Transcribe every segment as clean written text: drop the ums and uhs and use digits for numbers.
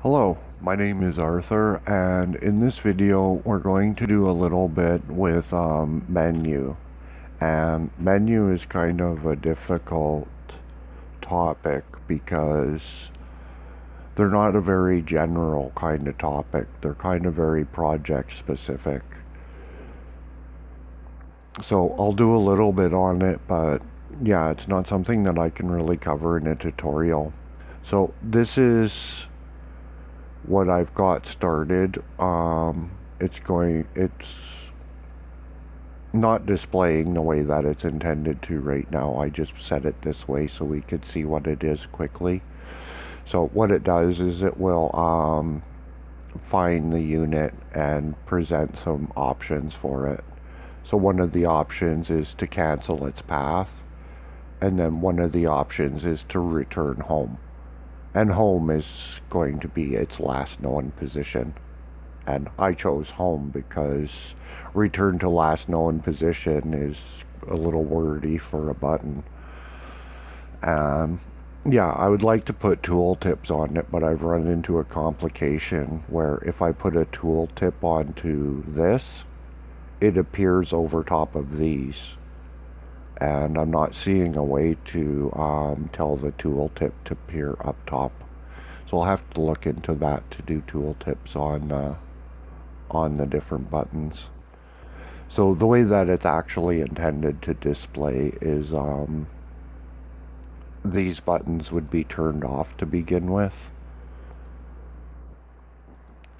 Hello, my name is Arthur, and in this video we're going to do a little bit with menu. And menu is kind of a difficult topic because they're not a very general kind of topic. They're kind of very project specific. So I'll do a little bit on it, but yeah, it's not something that I can really cover in a tutorial. So this is what I've got started. It's not displaying the way that it's intended to right now. I just set it this way so we could see what it is quickly. So what it does is it will find the unit and present some options for it. So one of the options is to cancel its path, and then one of the options is to return home. And home is going to be its last known position. And I chose home because return to last known position is a little wordy for a button. Yeah, I would like to put tooltips on it, but I've run into a complication where if I put a tooltip onto this, it appears over top of these. And I'm not seeing a way to tell the tooltip to appear up top. So I'll have to look into that to do tooltips on the different buttons. So the way that it's actually intended to display is these buttons would be turned off to begin with,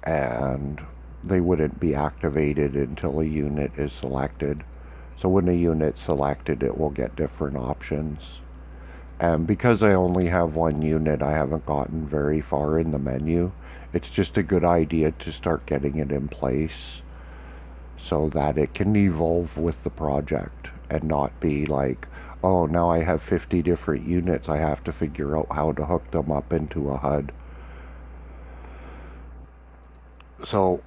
and they wouldn't be activated until a unit is selected. So when a unit's selected, it will get different options. And because I only have one unit, I haven't gotten very far in the menu. It's just a good idea to start getting it in place so that it can evolve with the project and not be like, oh, now I have 50 different units. I have to figure out how to hook them up into a HUD. So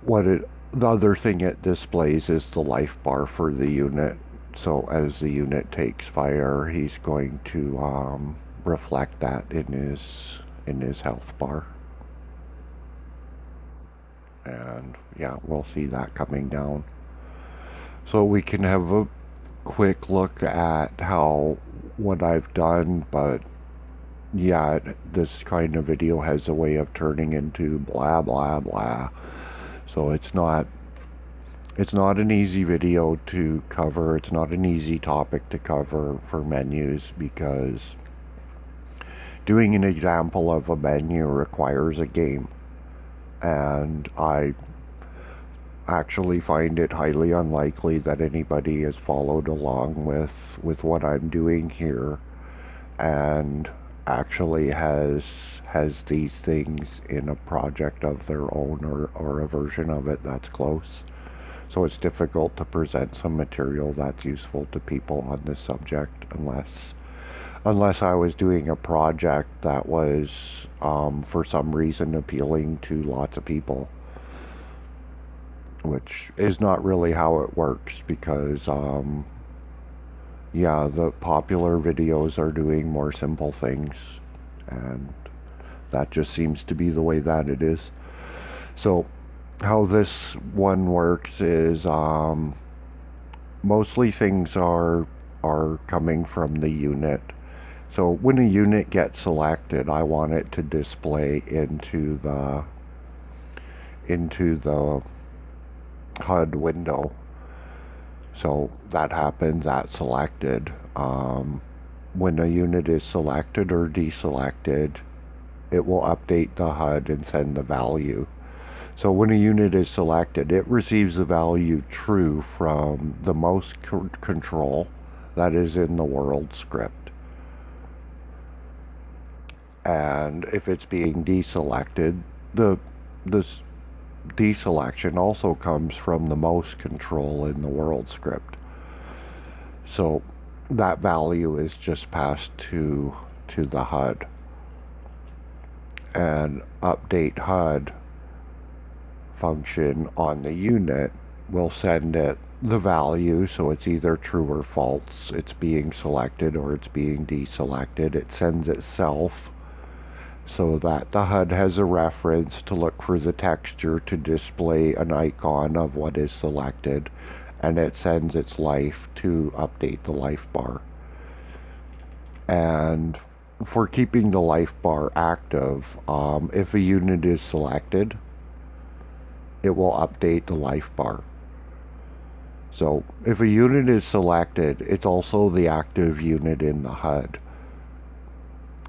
the other thing it displays is the life bar for the unit. So as the unit takes fire, he's going to reflect that in his health bar. And yeah, we'll see that coming down. So we can have a quick look at what I've done, but yeah, this kind of video has a way of turning into blah blah blah. So it's not an easy video to cover. It's not an easy topic to cover for menus because doing an example of a menu requires a game, and I actually find it highly unlikely that anybody has followed along with what I'm doing here and actually has these things in a project of their own or a version of it that's close. So it's difficult to present some material that's useful to people on this subject unless I was doing a project that was for some reason appealing to lots of people, which is not really how it works because yeah, the popular videos are doing more simple things, and that just seems to be the way that it is. So how this one works is mostly things are coming from the unit. So when a unit gets selected, I want it to display into the HUD window. So that happens at selected. When a unit is selected or deselected, it will update the HUD and send the value. So when a unit is selected, it receives the value true from the mouse control that is in the world script. And if it's being deselected, this deselection also comes from the mouse control in the world script. So that value is just passed to the HUD. And update HUD function on the unit will send it the value, so it's either true or false. It's being selected or it's being deselected. It sends itself so that the HUD has a reference to look for the texture to display an icon of what is selected, and it sends its life to update the life bar. And for keeping the life bar active, if a unit is selected, it will update the life bar. So if a unit is selected, it's also the active unit in the HUD.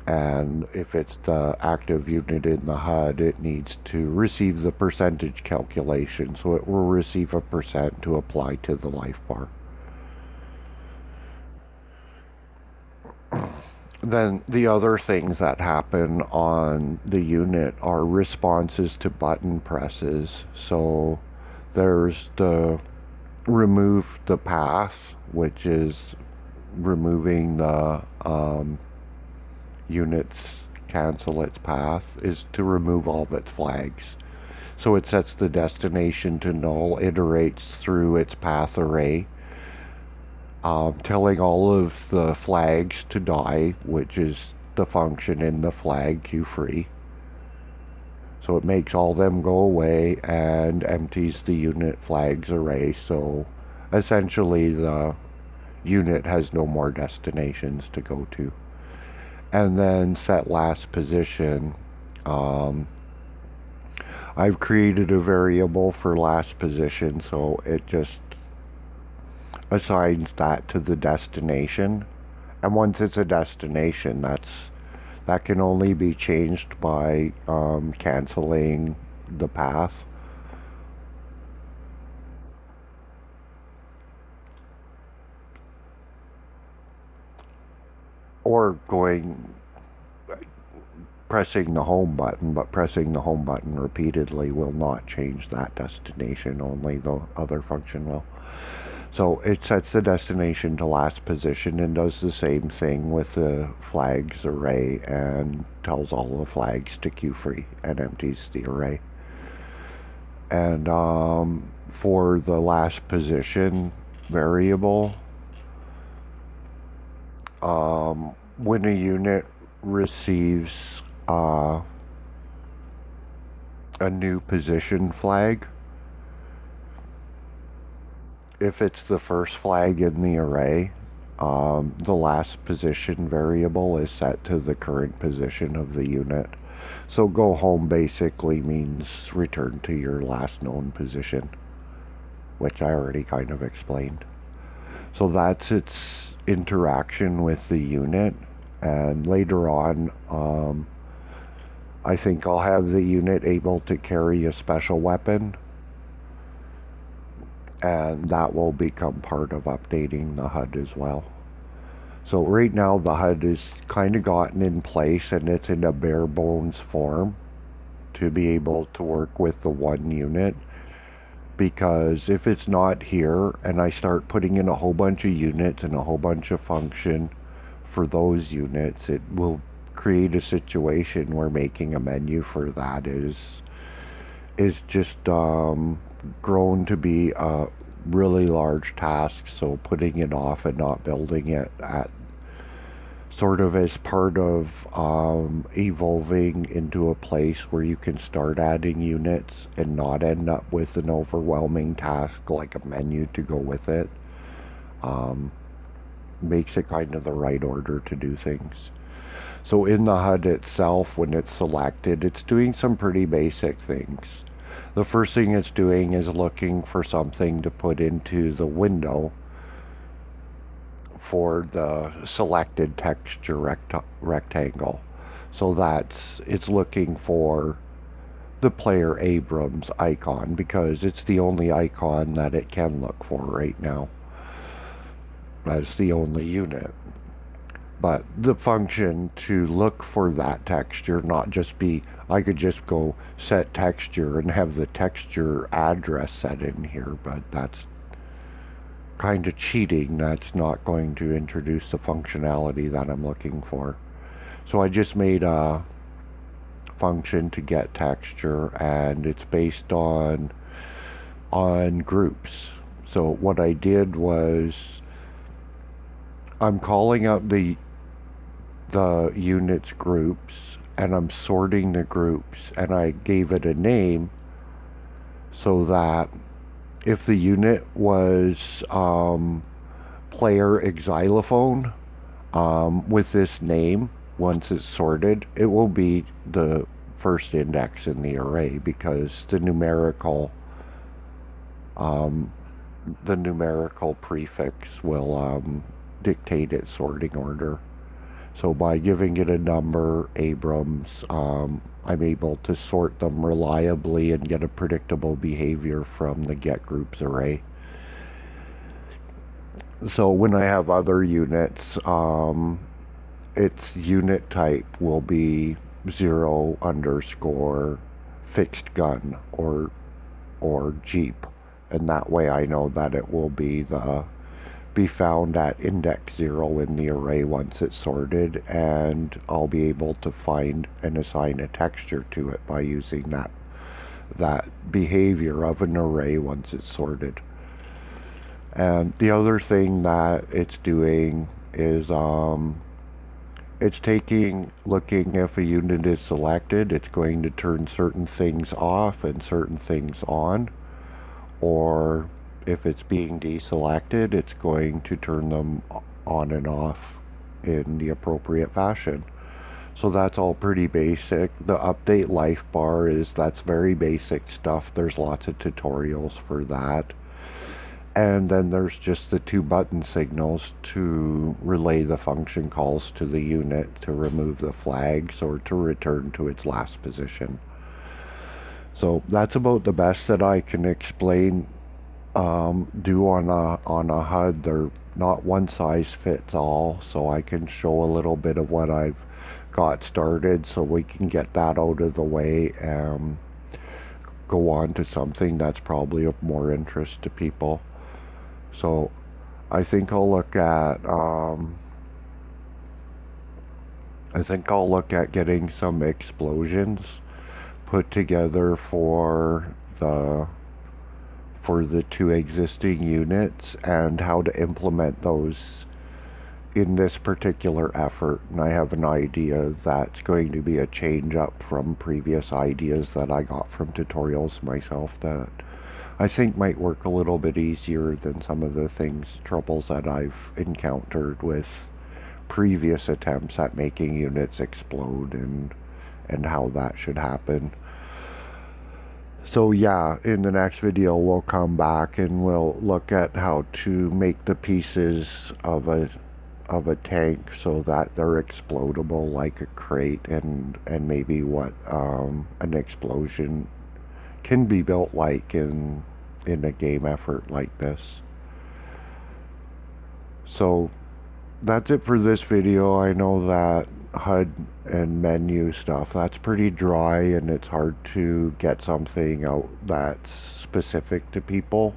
And if it's the active unit in the HUD, it needs to receive the percentage calculation. So it will receive a percent to apply to the life bar. Then the other things that happen on the unit are responses to button presses. So there's the remove the path, which is removing the unit's cancel its path, is to remove all of its flags. So it sets the destination to null, iterates through its path array, telling all of the flags to die, which is the function in the flag queue free. So it makes all them go away and empties the unit flags array. So essentially the unit has no more destinations to go to. And then set last position. I've created a variable for last position, so it just assigns that to the destination. And once it's a destination, that can only be changed by canceling the path. Or pressing the home button, but pressing the home button repeatedly will not change that destination, only the other function will. So it sets the destination to last position and does the same thing with the flags array and tells all the flags to queue free and empties the array. And for the last position variable, when a unit receives a new position flag, if it's the first flag in the array, the last position variable is set to the current position of the unit. So go home basically means return to your last known position, which I already kind of explained. So that's its interaction with the unit. And later on, I think I'll have the unit able to carry a special weapon, and that will become part of updating the HUD as well. So right now the HUD is kind of gotten in place and it's in a bare bones form to be able to work with the one unit, because if it's not here and I start putting in a whole bunch of units and a whole bunch of function for those units, it will create a situation where making a menu for that is just grown to be a really large task. So putting it off and not building it at sort of as part of evolving into a place where you can start adding units and not end up with an overwhelming task like a menu to go with it, makes it kind of the right order to do things. So in the HUD itself, when it's selected, it's doing some pretty basic things. The first thing it's doing is looking for something to put into the window for the selected texture rectangle. So it's looking for the player Abrams icon, because it's the only icon that it can look for right now as the only unit. But the function to look for that texture, not just be, I could just go set texture and have the texture address set in here, but that's kind of cheating. That's not going to introduce the functionality that I'm looking for. So I just made a function to get texture, and it's based on groups. So what I did was I'm calling up the units groups and I'm sorting the groups, and I gave it a name so that if the unit was player xylophone with this name, once it's sorted, it will be the first index in the array, because um, the numerical prefix will dictate its sorting order. So by giving it a number, Abrams, I'm able to sort them reliably and get a predictable behavior from the get groups array. So when I have other units, its unit type will be 0 underscore fixed gun or Jeep, and that way I know that it will be found at index 0 in the array once it's sorted, and I'll be able to find and assign a texture to it by using that behavior of an array once it's sorted. And the other thing that it's doing is it's looking if a unit is selected, it's going to turn certain things off and certain things on, or if it's being deselected, it's going to turn them on and off in the appropriate fashion. So that's all pretty basic. The update life bar that's very basic stuff. There's lots of tutorials for that. And then there's just the 2 button signals to relay the function calls to the unit to remove the flags or to return to its last position. So that's about the best that I can explain do on a HUD. They're not one size fits all, so I can show a little bit of what I've got started so we can get that out of the way and go on to something that's probably of more interest to people. So I think I'll look at getting some explosions put together for the 2 existing units and how to implement those in this particular effort. And I have an idea that's going to be a change up from previous ideas that I got from tutorials myself that I think might work a little bit easier than some of the troubles that I've encountered with previous attempts at making units explode and how that should happen. So yeah, in the next video we'll come back and we'll look at how to make the pieces of a tank so that they're explodable like a crate, and maybe what an explosion can be built like in a game effort like this. So that's it for this video. I know that HUD and menu stuff, that's pretty dry and it's hard to get something out that's specific to people,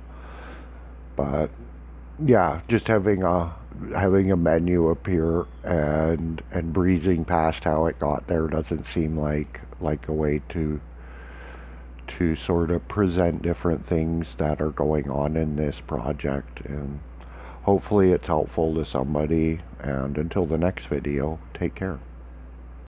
but yeah, just having a menu appear and breezing past how it got there doesn't seem like a way to sort of present different things that are going on in this project, and hopefully it's helpful to somebody. And until the next video, take care.